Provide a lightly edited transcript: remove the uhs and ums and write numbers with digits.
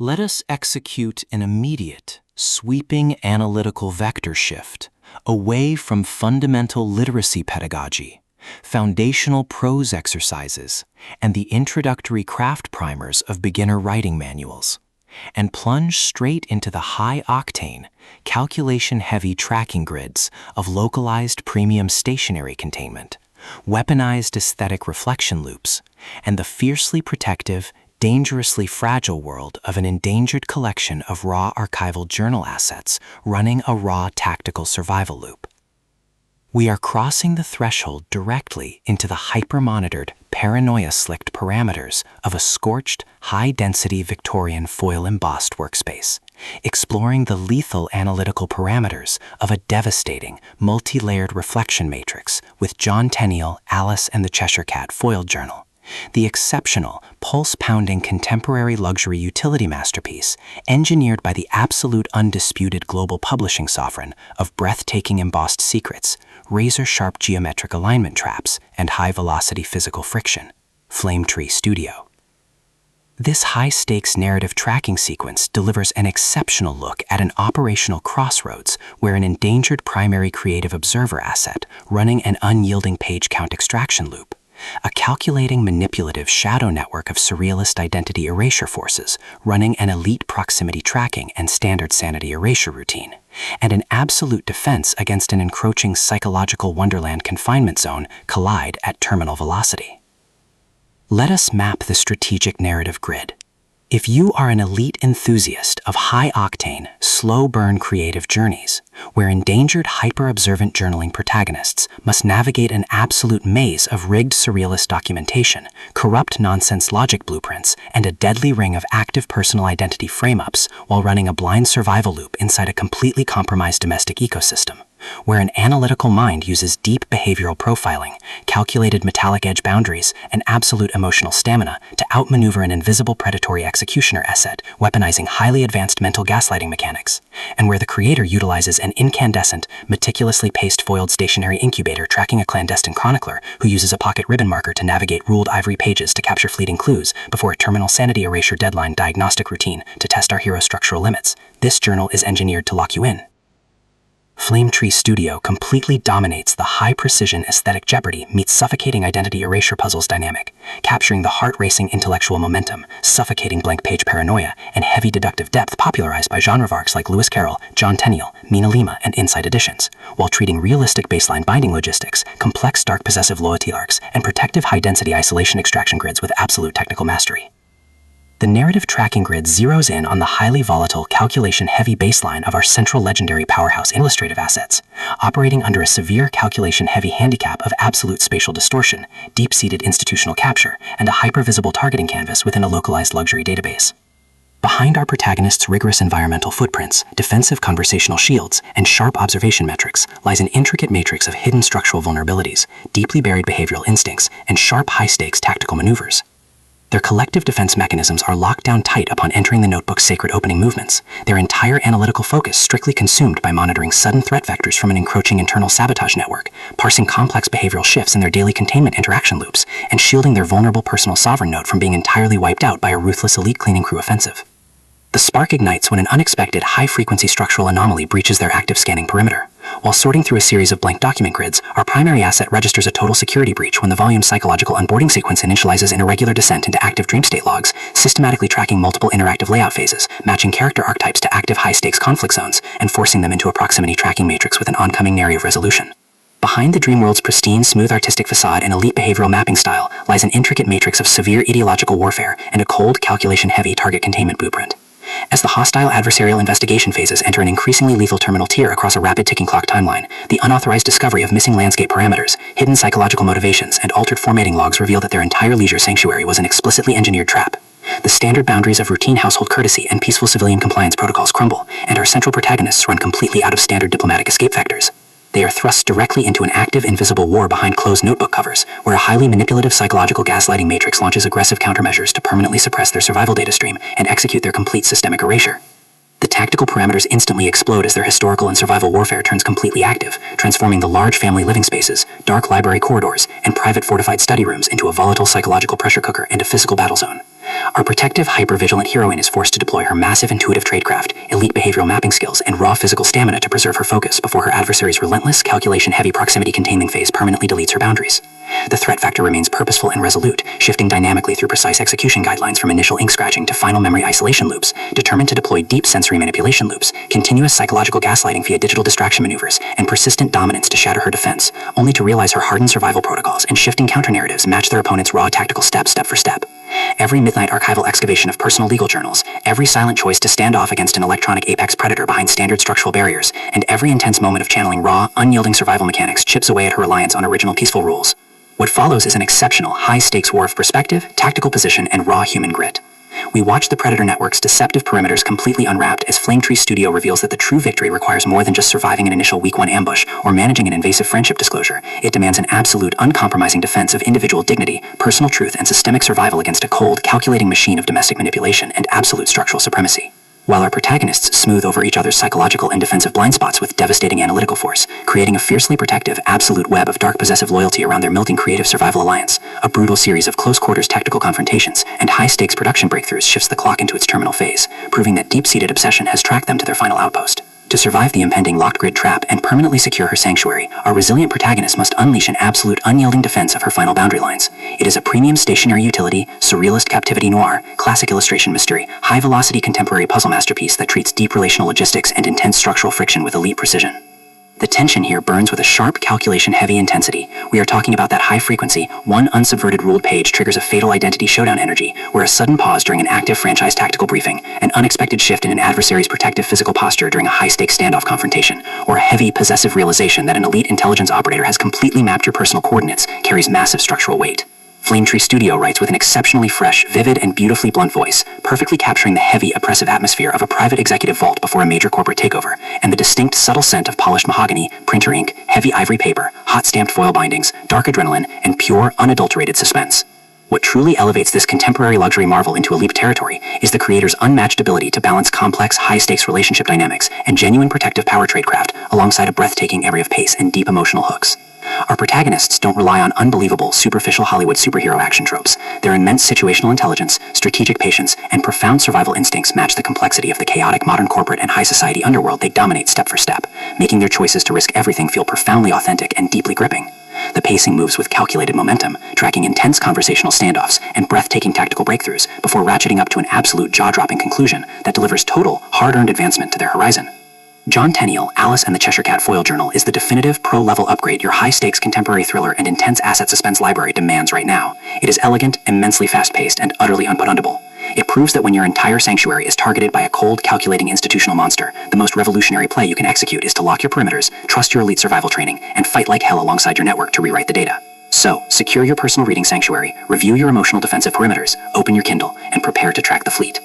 Let us execute an immediate, sweeping analytical vector shift away from fundamental literacy pedagogy, foundational prose exercises, and the introductory craft primers of beginner writing manuals, and plunge straight into the high-octane, calculation-heavy tracking grids of localized premium stationary containment, weaponized aesthetic reflection loops, and the fiercely protective, dangerously fragile world of an endangered collection of raw archival journal assets running a raw tactical survival loop. We are crossing the threshold directly into the hyper-monitored, paranoia-slicked parameters of a scorched, high-density Victorian foil-embossed workspace, exploring the lethal analytical parameters of a devastating, multi-layered reflection matrix with John Tenniel, Alice and the Cheshire Cat foiled journal, the exceptional, pulse-pounding contemporary luxury utility masterpiece engineered by the absolute undisputed global publishing sovereign of breathtaking embossed secrets, razor-sharp geometric alignment traps, and high-velocity physical friction, Flame Tree Studio. This high-stakes narrative tracking sequence delivers an exceptional look at an operational crossroads where an endangered primary creative observer asset running an unyielding page count extraction loop, a calculating manipulative shadow network of surrealist identity erasure forces running an elite proximity tracking and standard sanity erasure routine, and an absolute defense against an encroaching psychological wonderland confinement zone collide at terminal velocity. Let us map the strategic narrative grid. If you are an elite enthusiast of high-octane, slow-burn creative journeys, where endangered hyper-observant journaling protagonists must navigate an absolute maze of rigged surrealist documentation, corrupt nonsense logic blueprints, and a deadly ring of active personal identity frame-ups while running a blind survival loop inside a completely compromised domestic ecosystem, where an analytical mind uses deep behavioral profiling, calculated metallic edge boundaries, and absolute emotional stamina to outmaneuver an invisible predatory executioner asset, weaponizing highly advanced mental gaslighting mechanics, and where the creator utilizes an incandescent, meticulously paste-foiled stationary incubator tracking a clandestine chronicler who uses a pocket ribbon marker to navigate ruled ivory pages to capture fleeting clues before a terminal sanity erasure deadline diagnostic routine to test our hero's structural limits. This journal is engineered to lock you in. Flame Tree Studio completely dominates the high-precision aesthetic jeopardy meets suffocating identity erasure puzzles dynamic, capturing the heart-racing intellectual momentum, suffocating blank-page paranoia, and heavy deductive depth popularized by genrevarks like Lewis Carroll, John Tenniel, Mina Lima, and Inside Editions, while treating realistic baseline binding logistics, complex dark possessive loyalty arcs, and protective high-density isolation extraction grids with absolute technical mastery. The narrative tracking grid zeroes in on the highly volatile, calculation-heavy baseline of our central legendary powerhouse illustrative assets, operating under a severe calculation-heavy handicap of absolute spatial distortion, deep-seated institutional capture, and a hyper-visible targeting canvas within a localized luxury database. Behind our protagonists' rigorous environmental footprints, defensive conversational shields, and sharp observation metrics lies an intricate matrix of hidden structural vulnerabilities, deeply buried behavioral instincts, and sharp high-stakes tactical maneuvers. Their collective defense mechanisms are locked down tight upon entering the notebook's sacred opening movements, their entire analytical focus strictly consumed by monitoring sudden threat vectors from an encroaching internal sabotage network, parsing complex behavioral shifts in their daily containment interaction loops, and shielding their vulnerable personal sovereign node from being entirely wiped out by a ruthless elite cleaning crew offensive. The spark ignites when an unexpected high-frequency structural anomaly breaches their active scanning perimeter. While sorting through a series of blank document grids, our primary asset registers a total security breach when the volume's psychological onboarding sequence initializes an irregular descent into active dream state logs, systematically tracking multiple interactive layout phases, matching character archetypes to active high-stakes conflict zones, and forcing them into a proximity tracking matrix with an oncoming narrative resolution. Behind the dream world's pristine, smooth artistic facade and elite behavioral mapping style lies an intricate matrix of severe ideological warfare and a cold, calculation-heavy target containment blueprint. As the hostile adversarial investigation phases enter an increasingly lethal terminal tier across a rapid ticking clock timeline, the unauthorized discovery of missing landscape parameters, hidden psychological motivations, and altered formatting logs reveal that their entire leisure sanctuary was an explicitly engineered trap. The standard boundaries of routine household courtesy and peaceful civilian compliance protocols crumble, and our central protagonists run completely out of standard diplomatic escape vectors. They are thrust directly into an active, invisible war behind closed notebook covers, where a highly manipulative psychological gaslighting matrix launches aggressive countermeasures to permanently suppress their survival data stream and execute their complete systemic erasure. The tactical parameters instantly explode as their historical and survival warfare turns completely active, transforming the large family living spaces, dark library corridors, and private fortified study rooms into a volatile psychological pressure cooker and a physical battle zone. Our protective, hyper-vigilant heroine is forced to deploy her massive intuitive tradecraft, elite behavioral mapping skills, and raw physical stamina to preserve her focus before her adversary's relentless, calculation-heavy proximity containment phase permanently deletes her boundaries. The threat factor remains purposeful and resolute, shifting dynamically through precise execution guidelines from initial ink scratching to final memory isolation loops, determined to deploy deep sensory manipulation loops, continuous psychological gaslighting via digital distraction maneuvers, and persistent dominance to shatter her defense, only to realize her hardened survival protocols and shifting counter-narratives match their opponent's raw tactical steps step for step. Every midnight archival excavation of personal legal journals, every silent choice to stand off against an electronic apex predator behind standard structural barriers, and every intense moment of channeling raw, unyielding survival mechanics chips away at her reliance on original peaceful rules. What follows is an exceptional, high-stakes war of perspective, tactical position, and raw human grit. We watch the Predator Network's deceptive perimeters completely unwrapped as Flametree Studio reveals that the true victory requires more than just surviving an initial Week 1 ambush or managing an invasive friendship disclosure. It demands an absolute, uncompromising defense of individual dignity, personal truth, and systemic survival against a cold, calculating machine of domestic manipulation and absolute structural supremacy. While our protagonists smooth over each other's psychological and defensive blind spots with devastating analytical force, creating a fiercely protective, absolute web of dark possessive loyalty around their melting creative survival alliance, a brutal series of close-quarters tactical confrontations and high-stakes production breakthroughs shifts the clock into its terminal phase, proving that deep-seated obsession has tracked them to their final outpost. To survive the impending locked grid trap and permanently secure her sanctuary, our resilient protagonist must unleash an absolute, unyielding defense of her final boundary lines. It is a premium stationary utility, surrealist captivity noir, classic illustration mystery, high-velocity contemporary puzzle masterpiece that treats deep relational logistics and intense structural friction with elite precision. The tension here burns with a sharp, calculation-heavy intensity. We are talking about that high-frequency, one unsubverted ruled page triggers a fatal identity showdown energy, where a sudden pause during an active franchise tactical briefing, an unexpected shift in an adversary's protective physical posture during a high-stakes standoff confrontation, or a heavy, possessive realization that an elite intelligence operator has completely mapped your personal coordinates carries massive structural weight. Flametree Studio writes with an exceptionally fresh, vivid, and beautifully blunt voice, perfectly capturing the heavy, oppressive atmosphere of a private executive vault before a major corporate takeover, and the distinct, subtle scent of polished mahogany, printer ink, heavy ivory paper, hot-stamped foil bindings, dark adrenaline, and pure, unadulterated suspense. What truly elevates this contemporary luxury marvel into elite territory is the creator's unmatched ability to balance complex, high-stakes relationship dynamics and genuine protective power tradecraft alongside a breathtaking array of pace and deep emotional hooks. Our protagonists don't rely on unbelievable, superficial Hollywood superhero action tropes. Their immense situational intelligence, strategic patience, and profound survival instincts match the complexity of the chaotic modern corporate and high society underworld they dominate step for step, making their choices to risk everything feel profoundly authentic and deeply gripping. The pacing moves with calculated momentum, tracking intense conversational standoffs and breathtaking tactical breakthroughs before ratcheting up to an absolute jaw-dropping conclusion that delivers total, hard-earned advancement to their horizon. John Tenniel, Alice and the Cheshire Cat foil journal is the definitive pro-level upgrade your high-stakes contemporary thriller and intense asset suspense library demands right now. It is elegant, immensely fast-paced, and utterly unputundable. It proves that when your entire sanctuary is targeted by a cold, calculating institutional monster, the most revolutionary play you can execute is to lock your perimeters, trust your elite survival training, and fight like hell alongside your network to rewrite the data. So, secure your personal reading sanctuary, review your emotional defensive perimeters, open your Kindle, and prepare to track the fleet.